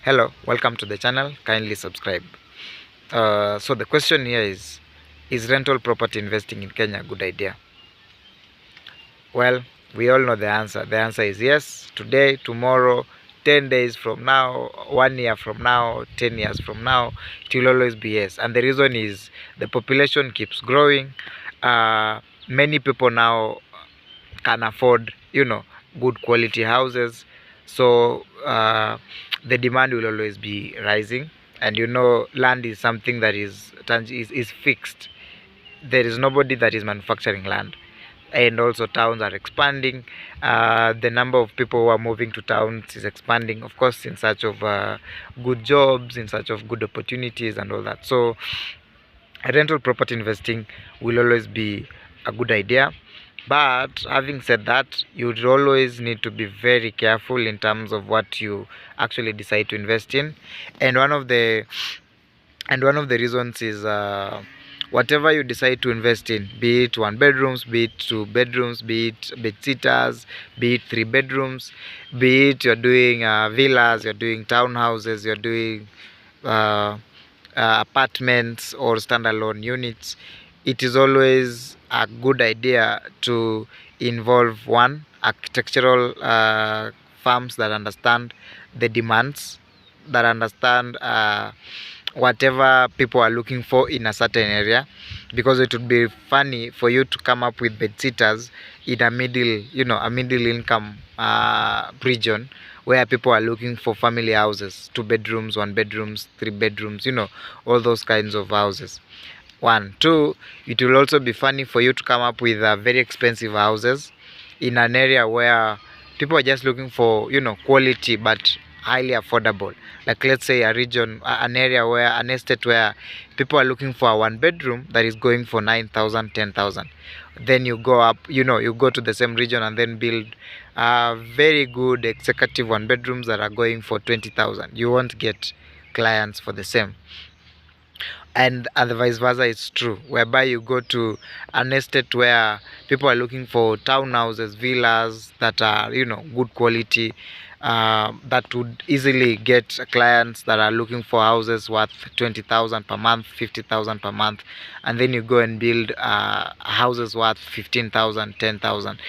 Hello, welcome to the channel. Kindly subscribe. So the question here is rental property investing in Kenya a good idea? Well, we all know the answer. The answer is yes. Today, tomorrow, 10 days from now, 1 year from now, 10 years from now, it will always be yes. And the reason is the population keeps growing. Many people now can afford, good quality houses. So the demand will always be rising. And land is something that is fixed. There is nobody that is manufacturing land. And also towns are expanding. The number of people who are moving to towns is expanding, of course, in search of good jobs, in search of good opportunities and all that. So rental property investing will always be a good idea. But having said that, you would always need to be very careful in terms of what you actually decide to invest in. And one of the reasons is whatever you decide to invest in, be it 1 bedrooms, be it 2 bedrooms, be it bed sitters, be it 3 bedrooms, be it you're doing villas, you're doing townhouses, you're doing apartments or standalone units, it is always a good idea to involve one architectural firms that understand the demands, that understand whatever people are looking for in a certain area, because it would be funny for you to come up with bed sitters in a middle income region where people are looking for family houses, 2 bedrooms, 1 bedrooms, 3 bedrooms, all those kinds of houses. 1 2, it will also be funny for you to come up with very expensive houses in an area where people are just looking for quality but highly affordable. Like, let's say a region, an area where an estate where people are looking for a 1 bedroom that is going for 9,000, 10,000. Then you go up, you go to the same region and then build very good executive 1 bedrooms that are going for 20,000. You won't get clients for the same. And the vice versa is true, whereby you go to an estate where people are looking for townhouses, villas that are good quality, that would easily get clients that are looking for houses worth 20,000 per month, 50,000 per month, and then you go and build houses worth 15,000, 10,000.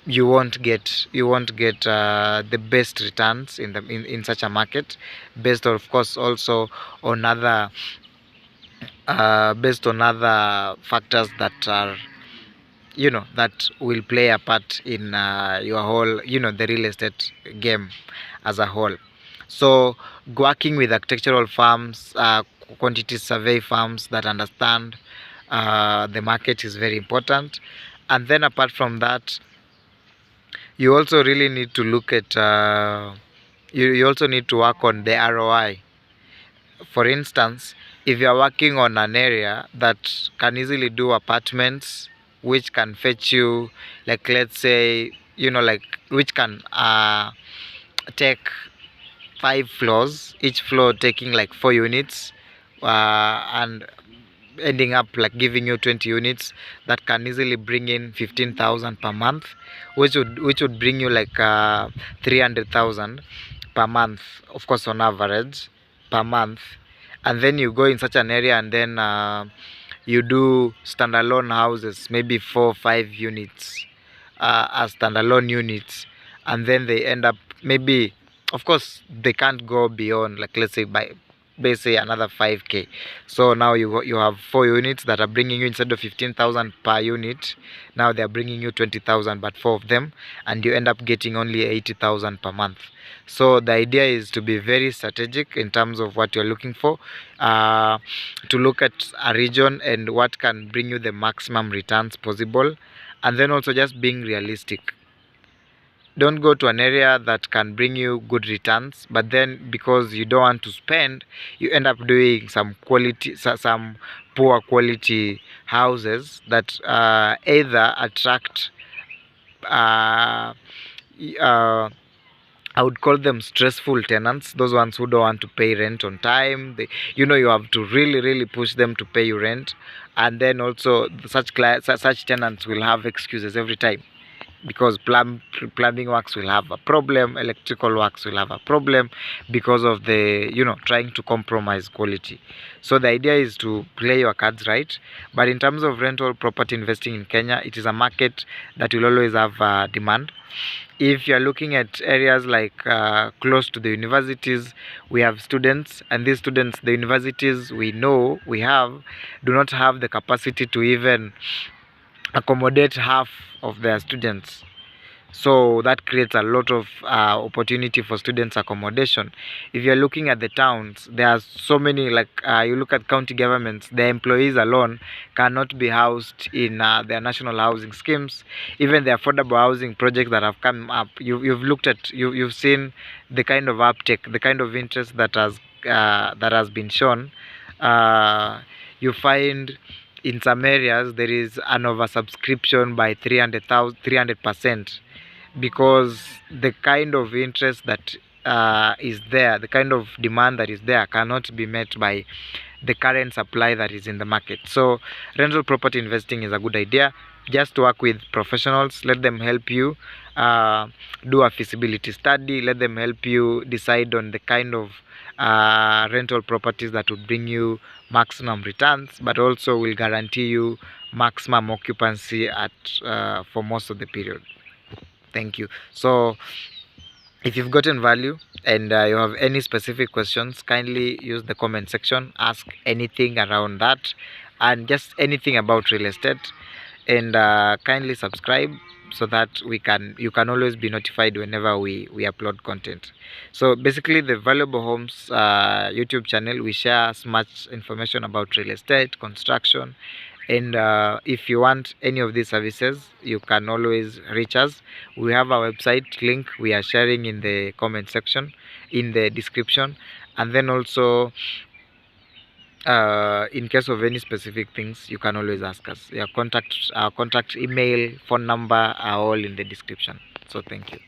You won't get the best returns in such a market, based of course also on other factors that are that will play a part in your whole the real estate game as a whole. So working with architectural firms, quantity survey firms that understand the market is very important. And then apart from that, you also really need to look at you also need to work on the ROI. For instance, if you are working on an area that can easily do apartments, which can fetch you, like, let's say, which can take 5 floors, each floor taking like 4 units, and ending up like giving you 20 units, that can easily bring in 15,000 per month, which would bring you like 300,000 per month, of course, on average per month. And then you go in such an area and then you do standalone houses, maybe 4 or 5 units as standalone units, and then they end up, maybe, of course they can't go beyond, like, let's say, by basically another 5k. So now you have 4 units that are bringing you, instead of 15,000 per unit, now they are bringing you 20,000, but 4 of them, and you end up getting only 80,000 per month. So the idea is to be very strategic in terms of what you're looking for, to look at a region and what can bring you the maximum returns possible, and then also just being realistic. Don't go to an area that can bring you good returns, but then because you don't want to spend, you end up doing some poor quality houses that either attract uh, I would call them stressful tenants, those ones who don't want to pay rent on time. You have to really, really push them to pay you rent. And then also such tenants will have excuses every time. because plumbing works will have a problem, electrical works will have a problem because of the trying to compromise quality. So the idea is to play your cards right. But in terms of rental property investing in Kenya, it is a market that will always have demand. If you're looking at areas like close to the universities, we have students, and these students, the universities we know we have, do not have the capacity to even accommodate half of their students. So that creates a lot of opportunity for students accommodation. If you're looking at the towns, there are so many, like you look at county governments, their employees alone cannot be housed in their national housing schemes. Even the affordable housing projects that have come up, you've looked at, you've seen the kind of uptake, the kind of interest that has been shown. You find in some areas there is an oversubscription by 300%, because the kind of interest that is there, the kind of demand that is there, cannot be met by the current supply that is in the market. So rental property investing is a good idea. Just work with professionals, let them help you do a feasibility study, let them help you decide on the kind of rental properties that will bring you maximum returns, but also will guarantee you maximum occupancy at for most of the period. Thank you. So if you've gotten value and you have any specific questions, kindly use the comment section, ask anything around that and just anything about real estate, and kindly subscribe so that you can always be notified whenever we upload content. So basically, the Valuable Homes YouTube channel, we share as much information about real estate, construction, and if you want any of these services, you can always reach us. We have our website link, we are sharing in the comment section, in the description. And then also in case of any specific things, you can always ask us. Our contact email, phone number are all in the description. So thank you.